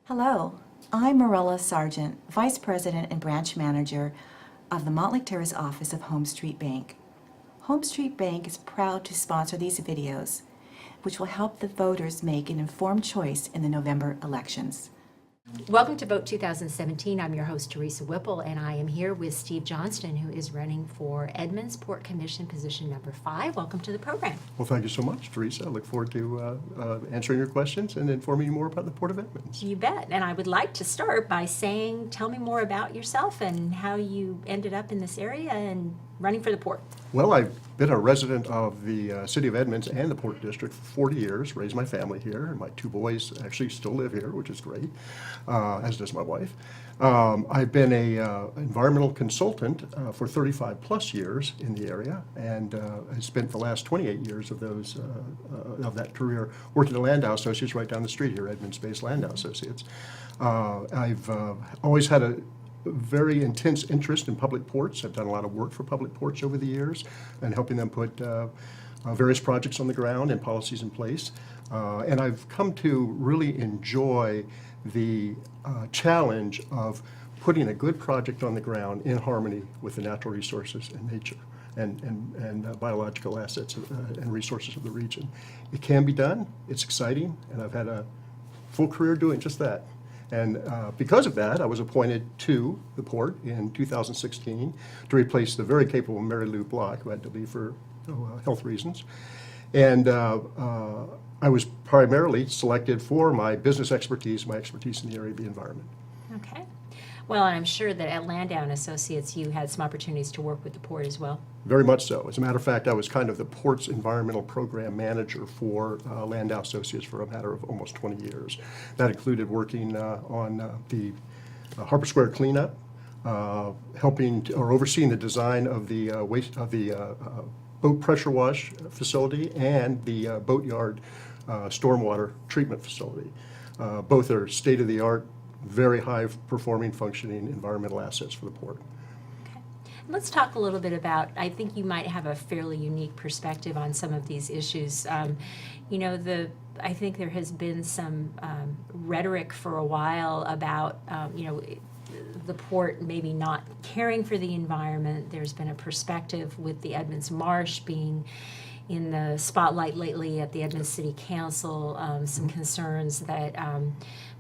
Hello, I'm Marilla Sargent, Vice President and Branch Manager of the Montlake Terrace office of Home Street Bank. Home Street Bank is proud to sponsor these videos, which will help the voters make an informed choice in the November elections. Welcome to Vote 2017. I'm your host, Teresa Whipple, and I am here with Steve Johnston, who is running for Edmonds Port Commission position number 5. Welcome to the program. Well, thank you so much, Teresa. I look forward to answering your questions and informing you more about the Port of Edmonds. You bet. And I would like to start by saying, tell me more about yourself and how you ended up in this area and running for the port. Well, I've been a resident of the city of Edmonds and the Port District for 40 years, raised my family here, and my 2 boys actually still live here, which is great, as does my wife. I've been a environmental consultant for 35 plus years in the area, and I spent the last 28 years of those of that career working at Landau Associates right down the street here, Edmonds-based Landau Associates. I've always had a very intense interest in public ports. I've done a lot of work for public ports over the years and helping them put various projects on the ground and policies in place. And I've come to really enjoy the challenge of putting a good project on the ground in harmony with the natural resources and nature and biological assets and resources of the region. It can be done, it's exciting, and I've had a full career doing just that. And because of that, I was appointed to the port in 2016 to replace the very capable Mary Lou Block, who had to leave for health reasons. And I was primarily selected for my business expertise, my expertise in the area of the environment. Okay. Well, and I'm sure that at Landau and Associates, you had some opportunities to work with the port as well. Very much so. As a matter of fact, I was kind of the port's environmental program manager for Landau Associates for a matter of almost 20 years. That included working on the Harbor Square cleanup, helping or overseeing the design of the boat pressure wash facility and the boatyard stormwater treatment facility. Both are state-of-the-art, very high-performing, functioning environmental assets for the port. Let's talk a little bit about, I think you might have a fairly unique perspective on some of these issues. I think there has been some rhetoric for a while about, the port maybe not caring for the environment. There's been a perspective with the Edmonds Marsh being in the spotlight lately at the Edmonds City Council, some concerns that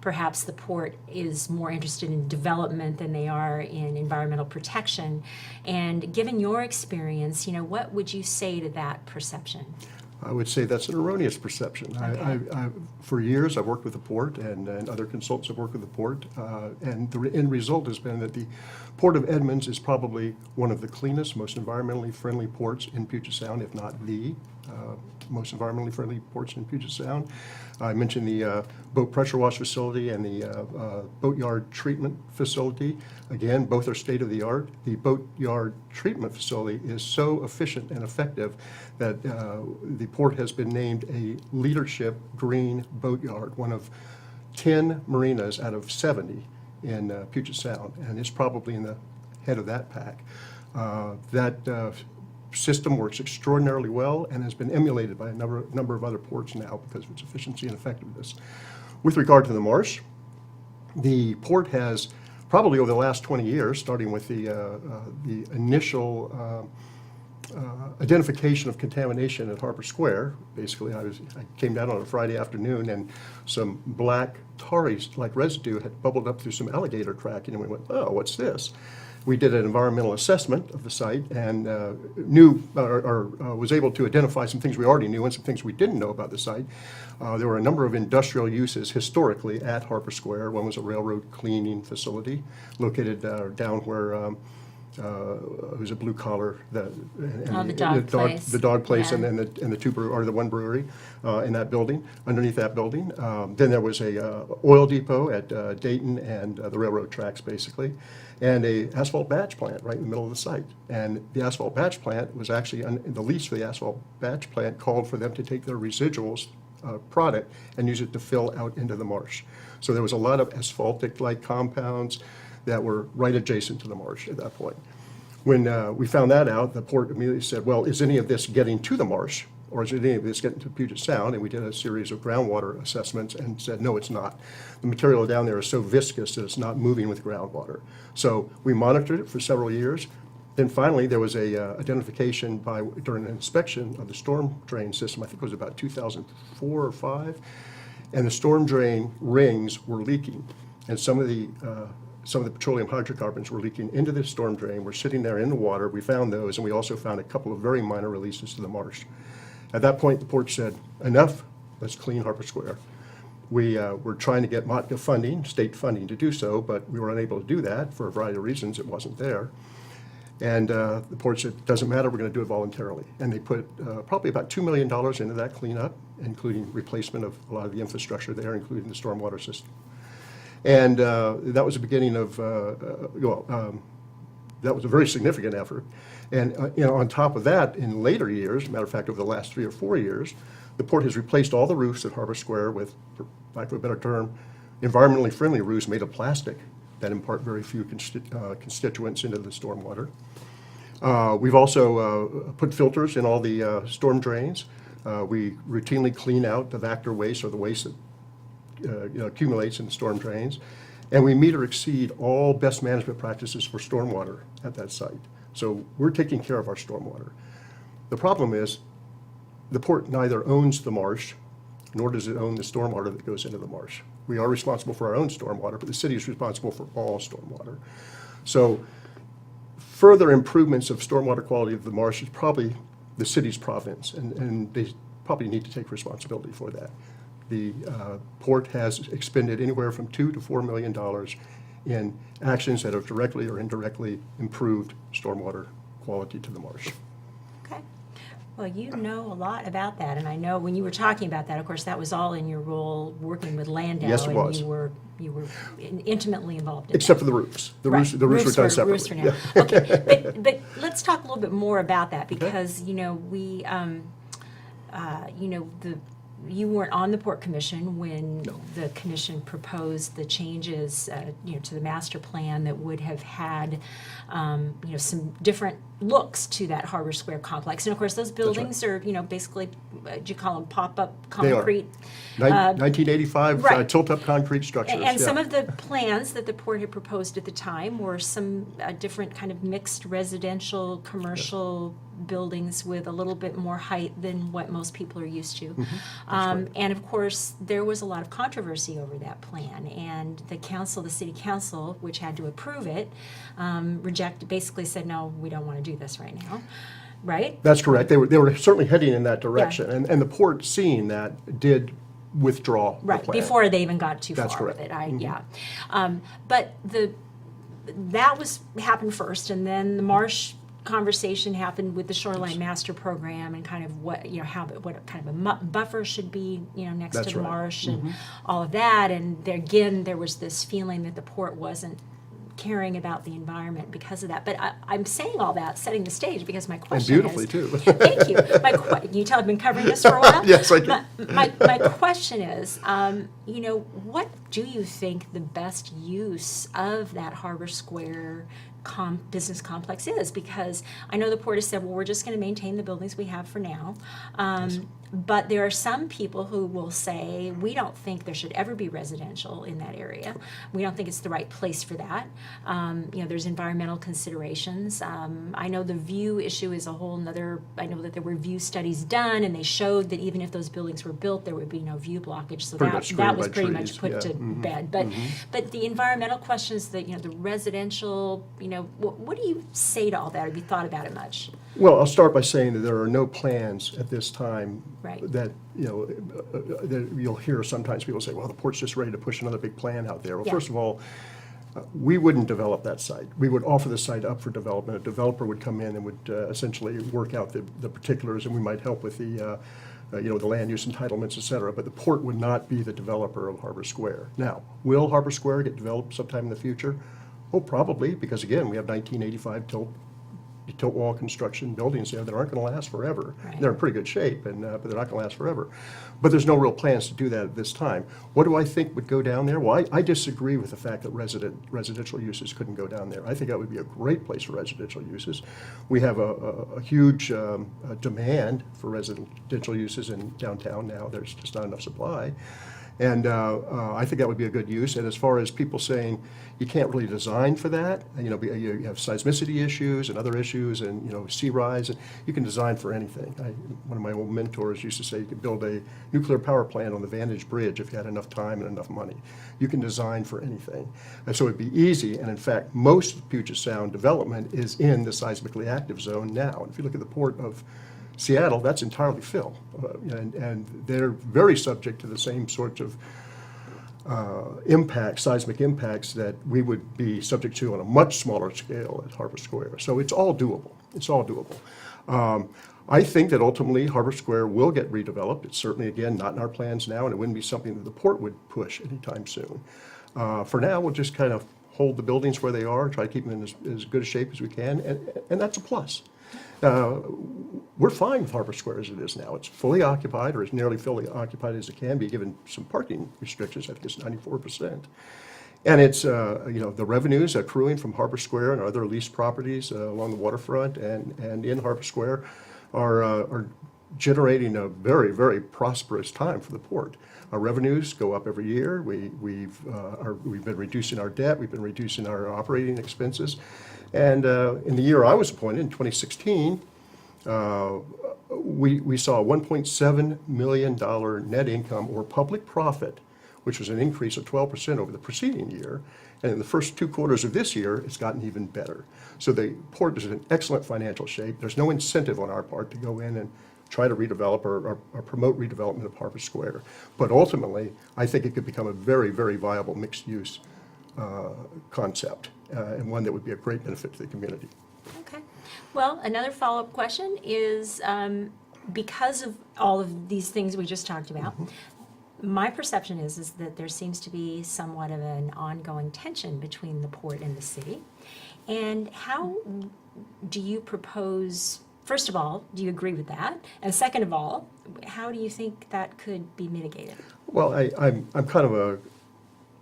perhaps the port is more interested in development than they are in environmental protection. And given your experience, what would you say to that perception? I would say that's an erroneous perception. Okay. For years, I've worked with the port, and other consultants have worked with the port, and the end result has been that the Port of Edmonds is probably one of the cleanest, most environmentally friendly ports in Puget Sound, if not the most environmentally friendly ports in Puget Sound. I mentioned the boat pressure wash facility and the boatyard treatment facility. Again, both are state-of-the-art. The boatyard treatment facility is so efficient and effective that the port has been named a leadership green boatyard, one of 10 marinas out of 70 in Puget Sound, and it's probably in the head of that pack. That system works extraordinarily well and has been emulated by a number of other ports now because of its efficiency and effectiveness. With regard to the marsh, the port has probably over the last 20 years, starting with the initial identification of contamination at Harbor Square. Basically, I came down on a Friday afternoon and some black tarry-like residue had bubbled up through some alligator cracking, and we went, oh, what's this? We did an environmental assessment of the site and was able to identify some things we already knew and some things we didn't know about the site. There were a number of industrial uses historically at Harbor Square. One was a railroad cleaning facility located down where it was a blue collar, the dog place, yeah. and the two or the one brewery in that building. Underneath that building, then there was a oil depot at Dayton and the railroad tracks basically, and a asphalt batch plant right in the middle of the site. And the asphalt batch plant was actually the lease for the asphalt batch plant called for them to take their residuals product and use it to fill out into the marsh. So there was a lot of asphaltic-like compounds that were right adjacent to the marsh at that point. When we found that out, the port immediately said, well, is any of this getting to the marsh? or is it any of this getting to Puget Sound? And we did a series of groundwater assessments and said, no, it's not. The material down there is so viscous that it's not moving with groundwater. So we monitored it for several years. Then finally, there was a identification during an inspection of the storm drain system, I think it was about 2004 or 5, and the storm drain rings were leaking. And some of the petroleum hydrocarbons were leaking into the storm drain, were sitting there in the water. We found those, and we also found a couple of very minor releases to the marsh. At that point, the port said, enough, let's clean Harbor Square. We were trying to get MOTCA funding, state funding to do so, but we were unable to do that for a variety of reasons. It wasn't there. And the port said, it doesn't matter, we're going to do it voluntarily. And they put probably about $2 million into that cleanup, including replacement of a lot of the infrastructure there, including the stormwater system. And that was the beginning of, that was a very significant effort. And on top of that, in later years, matter of fact, over the last 3 or 4 years, the port has replaced all the roofs at Harbor Square with, for lack of a better term, environmentally friendly roofs made of plastic that impart very few constituents into the stormwater. We've also put filters in all the storm drains. We routinely clean out the vector waste or the waste that accumulates in the storm drains. And we meet or exceed all best management practices for stormwater at that site. So we're taking care of our stormwater. The problem is the port neither owns the marsh nor does it own the stormwater that goes into the marsh. We are responsible for our own stormwater, but the city is responsible for all stormwater. So further improvements of stormwater quality of the marsh is probably the city's province, and they probably need to take responsibility for that. The port has expended anywhere from $2 to $4 million in actions that have directly or indirectly improved stormwater quality to the marsh. Okay. Well, you know a lot about that, and I know when you were talking about that, of course, that was all in your role working with Landau. Yes, it was. And you were intimately involved in Except that. for the roofs. The Right. roofs were done separately. Roofs for now. Okay, but let's talk a little bit more about that because we you weren't on the Port Commission when the commission proposed the changes to the master plan that would have had some different looks to that Harbor Square complex. And of course, those buildings are basically, do you call them pop-up concrete? 1985 right. tilt-up concrete structures. And some of the plans that the port had proposed at the time were some different kind of mixed residential, commercial buildings with a little bit more height than what most people are used to. And of course, there was a lot of controversy over that plan. And the city council, which had to approve it, basically said, no, we don't want to do this right now. Right? That's correct. They were certainly heading in that direction. Yeah. And the port, seeing that, did withdraw the right, plan. before they even got too That's far correct. with it. But that happened first, and then the Marsh conversation happened with the Shoreline Master Program and kind of what kind of a buffer should be next That's to the right. marsh and all of that. And there was this feeling that the port wasn't caring about the environment because of that. But I'm saying all that, setting the stage, because my question and beautifully too. Thank you. Can you tell I've been covering this for a while? Yes, I can. My question is, what do you think the best use of that Harbor Square business complex is? Because I know the port has said, well, we're just going to maintain the buildings we have for now. But there are some people who will say, we don't think there should ever be residential in that area. We don't think it's the right place for that. There's environmental considerations. I know the view issue is a whole nother, I know that there were view studies done, and they showed that even if those buildings were built, there would be no view blockage. So that was pretty much put to bed. But the environmental questions, the residential, what do you say to all that? Have you thought about it much? Well, I'll start by saying that there are no plans at this time that, that you'll hear sometimes people say, well, the port's just ready to push another big plan out there. Well, first of all, we wouldn't develop that site. We would offer the site up for development. A developer would come in and would essentially work out the particulars, and we might help with the land use entitlements, et cetera. But the port would not be the developer of Harbor Square. Now, will Harbor Square get developed sometime in the future? Oh, probably, because again, we have 1985 tilt wall construction buildings there that aren't going to last forever. Right. They're in pretty good shape, but they're not going to last forever. But there's no real plans to do that at this time. What do I think would go down there? Well, I disagree with the fact that residential uses couldn't go down there. I think that would be a great place for residential uses. We have a huge demand for residential uses in downtown now. There's just not enough supply. And I think that would be a good use. And as far as people saying you can't really design for that, you know, you have seismicity issues and other issues, and you know, sea rise, and you can design for anything. One of my old mentors used to say you could build a nuclear power plant on the Vantage Bridge if you had enough time and enough money. You can design for anything, and so it'd be easy. And in fact, most of Puget Sound development is in the seismically active zone now. And if you look at the port of Seattle, that's entirely fill, and they're very subject to the same sorts of impacts, seismic impacts, that we would be subject to on a much smaller scale at Harbor Square. So it's all doable. It's all doable. I think that ultimately Harbor Square will get redeveloped. It's certainly, again, not in our plans now, and it wouldn't be something that the port would push anytime soon. For now, we'll just kind of hold the buildings where they are, try to keep them in as good a shape as we can, and that's a plus. We're fine with Harbor Square as it is now. It's fully occupied, or as nearly fully occupied as it can be, given some parking restrictions. I think it's 94%. And it's, you know, the revenues accruing from Harbor Square and other leased properties along the waterfront and in Harbor Square are generating a very, very prosperous time for the port. Our revenues go up every year. We've been reducing our debt. We've been reducing our operating expenses. And in the year I was appointed, in 2016, we saw a $1.7 million net income or public profit, which was an increase of 12% over the preceding year. And in the first 2 quarters of this year, it's gotten even better. So the port is in excellent financial shape. There's no incentive on our part to go in and try to redevelop or promote redevelopment of Harbor Square. But ultimately, I think it could become a very, very viable mixed-use concept, and one that would be a great benefit to the community. Okay. Well, another follow-up question is, because of all of these things we just talked about, my perception is that there seems to be somewhat of an ongoing tension between the port and the city. And how do you propose, first of all, do you agree with that? And second of all, how do you think that could be mitigated? Well, I'm kind of a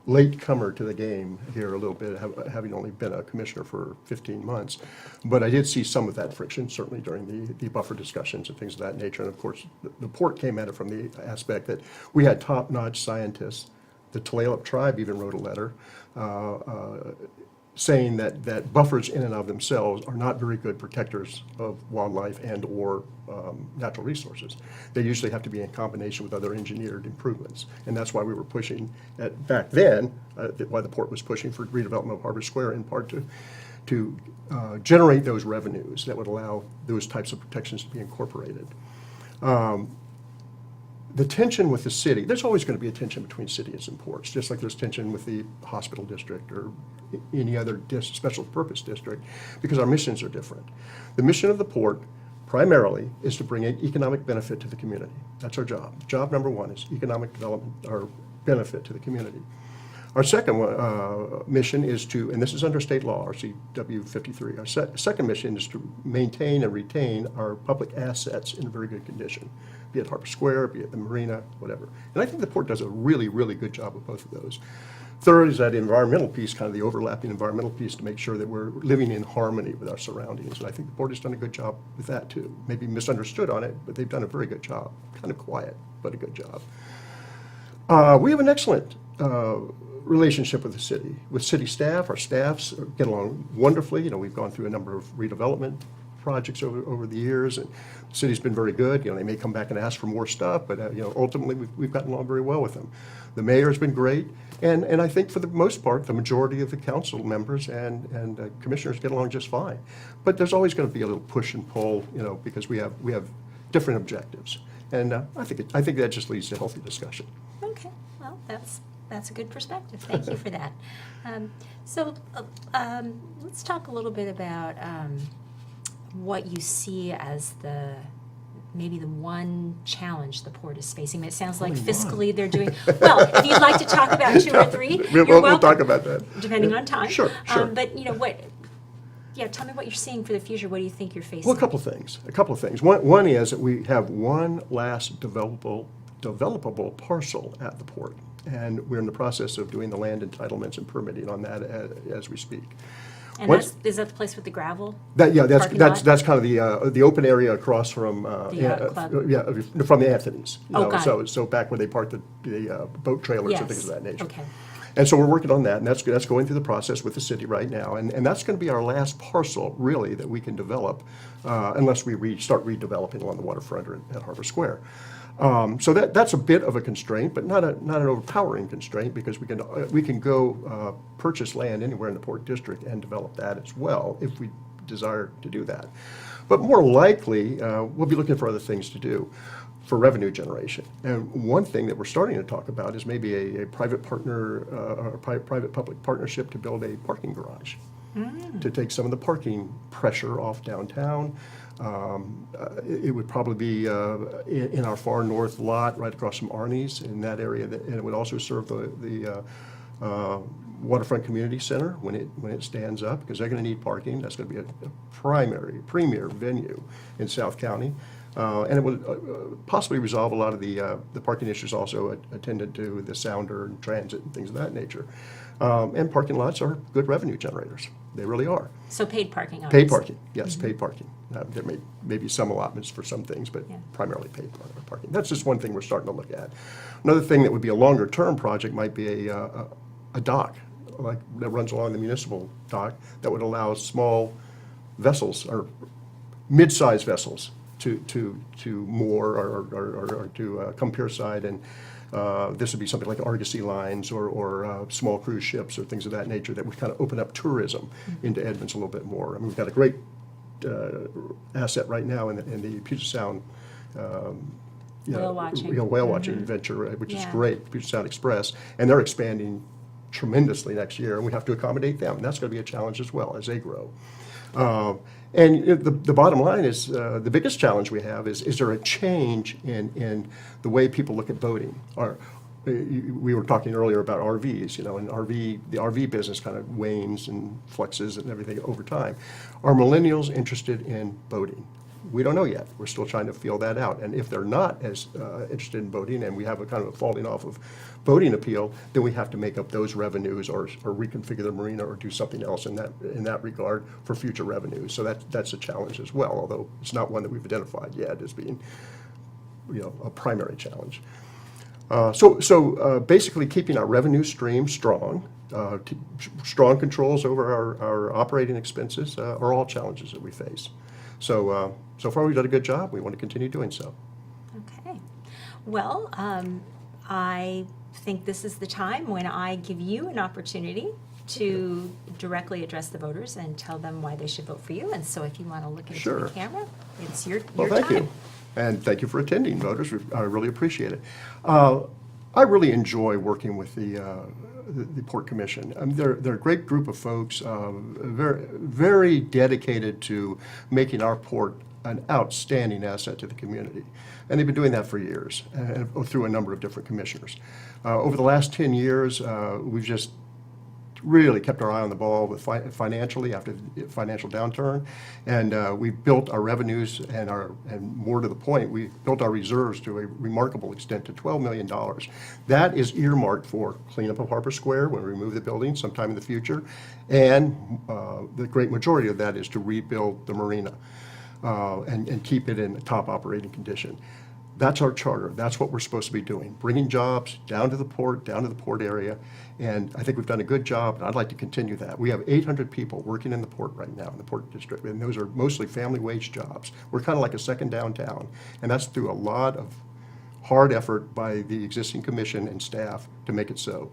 late comer to the game here a little bit, having only been a commissioner for 15 months. But I did see some of that friction, certainly during the buffer discussions and things of that nature. And of course, the port came at it from the aspect that we had top-notch scientists. The Tulalip tribe even wrote a letter saying that buffers in and of themselves are not very good protectors of wildlife and or natural resources. They usually have to be in combination with other engineered improvements. And that's why we were pushing, back then, why the port was pushing for redevelopment of Harbor Square, in part to generate those revenues that would allow those types of protections to be incorporated. The tension with the city, there's always going to be a tension between cities and ports, just like there's tension with the hospital district or any other special purpose district, because our missions are different. The mission of the port primarily is to bring economic benefit to the community. That's our job. Job number one is economic development or benefit to the community. Our second mission is to, and this is under state law, RCW 53, our second mission is to maintain and retain our public assets in very good condition, be it Harbor Square, be it the marina, whatever. And I think the port does a really, really good job of both of those. Third is that environmental piece, kind of the overlapping environmental piece, to make sure that we're living in harmony with our surroundings. And I think the port has done a good job with that too. Maybe misunderstood on it, but they've done a very good job. Kind of quiet, but a good job. We have an excellent relationship with the city. With city staff, our staffs get along wonderfully. You know, we've gone through a number of redevelopment projects over the years, and the city's been very good. You know, they may come back and ask for more stuff, but you know, ultimately we've gotten along very well with them. The mayor's been great, and I think for the most part, the majority of the council members and commissioners get along just fine. But there's always going to be a little push and pull, you know, because we have different objectives, and I think that just leads to healthy discussion. Okay, well, that's a good perspective. Thank you for that. Let's talk a little bit about what you see as maybe the one challenge the port is facing. It sounds like fiscally they're doing, well, if you'd like to talk about 2 or 3, you're welcome. We'll talk about that. Depending on time. Sure. But, you know, Yeah, tell me what you're seeing for the future. What do you think you're facing? Well, a couple of things. One is that we have one last developable parcel at the port, and we're in the process of doing the land entitlements and permitting on that as we speak. And Once- is that the place with the gravel? That's Parking lot? that's kind of the open area across from club? from the Anthony's. Oh, got it. So back where they park the boat trailers and things of that nature. Okay. And so we're working on that, and that's going through the process with the city right now. And that's going to be our last parcel, really, that we can develop, unless we start redeveloping along the waterfront or at Harbor Square. So that's a bit of a constraint, but not an overpowering constraint, because we can go purchase land anywhere in the Port District and develop that as well, if we desire to do that. But more likely, we'll be looking for other things to do for revenue generation. And one thing that we're starting to talk about is maybe a private partner, or private-public partnership to build a parking garage, to take some of the parking pressure off downtown. It would probably be in our far north lot, right across from Arnie's, in that area, and it would also serve the Waterfront Community Center when it stands up, because they're going to need parking. That's going to be a premier venue in South County. And it would possibly resolve a lot of the parking issues also attendant to the sounder and transit and things of that nature. And parking lots are good revenue generators. They really are. So paid parking, Paid obviously. parking, yes, paid parking. There may be some allotments for some things, but Yeah. primarily paid parking. That's just one thing we're starting to look at. Another thing that would be a longer-term project might be a dock, like that runs along the municipal dock, that would allow small vessels or mid-sized vessels to moor or to come pierside, and this would be something like Argosy lines or small cruise ships or things of that nature that would kind of open up tourism into Edmonds a little bit more. I mean, we've got a great asset right now in the Puget Sound Whale watching. whale watching venture, which is Yeah. great, Puget Sound Express, and they're expanding tremendously next year, and we have to accommodate them. And that's going to be a challenge as well as they grow. And the bottom line is, the biggest challenge we have is there a change in the way people look at boating? We were talking earlier about RVs, and the RV business kind of wanes and fluxes and everything over time. Are millennials interested in boating? We don't know yet. We're still trying to feel that out. And if they're not as interested in boating, and we have a kind of a falling off of boating appeal, then we have to make up those revenues or reconfigure the marina or do something else in that regard for future revenues. So that's a challenge as well, although it's not one that we've identified yet as being a primary challenge. So basically keeping our revenue stream strong, strong controls over our operating expenses are all challenges that we face. So far we've done a good job. We want to continue doing so. Okay. Well, I think this is the time when I give you an opportunity to directly address the voters and tell them why they should vote for you. And so if you want to look into Sure. the camera, it's your Well, time. thank you. And thank you for attending, voters. I really appreciate it. I really enjoy working with the Port Commission. They're a great group of folks, very, very dedicated to making our port an outstanding asset to the community. And they've been doing that for years, through a number of different commissioners. Over the last 10 years, we've just really kept our eye on the ball with financially after the financial downturn, and we built our revenues and more to the point, we built our reserves to a remarkable extent to $12 million. That is earmarked for cleanup of Harbor Square when we remove the building sometime in the future, and the great majority of that is to rebuild the marina and keep it in top operating condition. That's our charter. That's what we're supposed to be doing, bringing jobs down to the port area, and I think we've done a good job, and I'd like to continue that. We have 800 people working in the port right now, in the Port District, and those are mostly family wage jobs. We're kind of like a second downtown, and that's through a lot of hard effort by the existing commission and staff to make it so.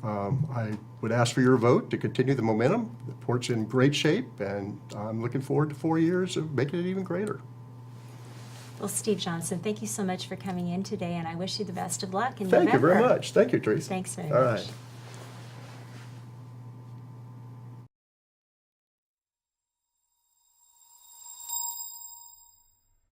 I would ask for your vote to continue the momentum. The port's in great shape, and I'm looking forward to 4 years of making it even greater. Well, Steve Johnston, thank you so much for coming in today, and I wish you the best of luck in Thank November. you very much. Thank you, Teresa. Thanks very All much. right.